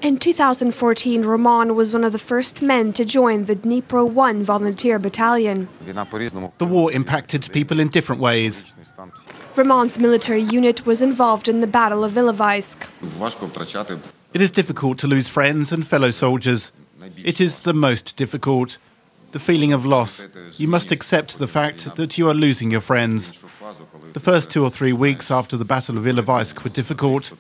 In 2014, Roman was one of the first men to join the Dnipro 1 volunteer battalion. The war impacted people in different ways. Roman's military unit was involved in the Battle of Ilovaisk. It is difficult to lose friends and fellow soldiers. It is the most difficult. The feeling of loss. You must accept the fact that you are losing your friends. The first 2 or 3 weeks after the Battle of Ilovaisk were difficult.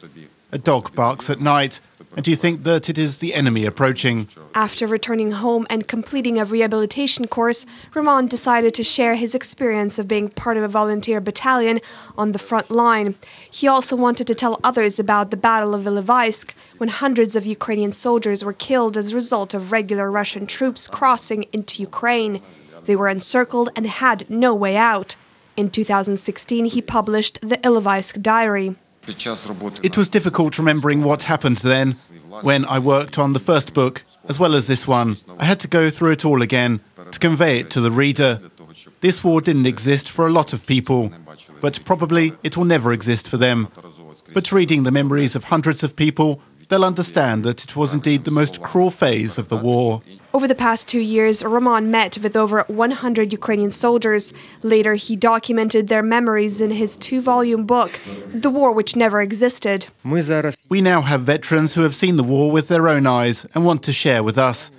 A dog barks at night, and you think that it is the enemy approaching. After returning home and completing a rehabilitation course, Roman decided to share his experience of being part of a volunteer battalion on the front line. He also wanted to tell others about the Battle of Ilovaisk, when hundreds of Ukrainian soldiers were killed as a result of regular Russian troops crossing into Ukraine. They were encircled and had no way out. In 2016, he published the Ilovaisk Diary. It was difficult remembering what happened then. When I worked on the first book, as well as this one, I had to go through it all again to convey it to the reader. This war didn't exist for a lot of people, but probably it will never exist for them. But reading the memories of hundreds of people, they'll understand that it was indeed the most cruel phase of the war. Over the past 2 years, Roman met with over 100 Ukrainian soldiers. Later, he documented their memories in his 2-volume book, The War Which Never Existed. We now have veterans who have seen the war with their own eyes and want to share with us.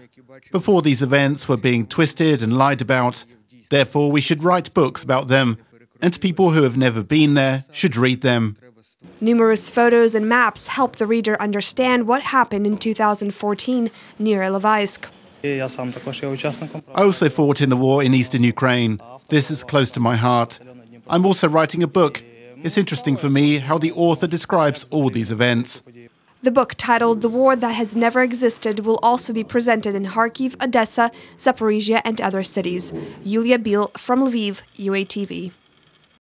Before these events were being twisted and lied about. Therefore, we should write books about them, and people who have never been there should read them. Numerous photos and maps help the reader understand what happened in 2014 near Ilovaisk. I also fought in the war in eastern Ukraine. This is close to my heart. I'm also writing a book. It's interesting for me how the author describes all these events. The book, titled The War That Has Never Existed, will also be presented in Kharkiv, Odessa, Zaporizhia and other cities. Yulia Bil from Lviv, UATV.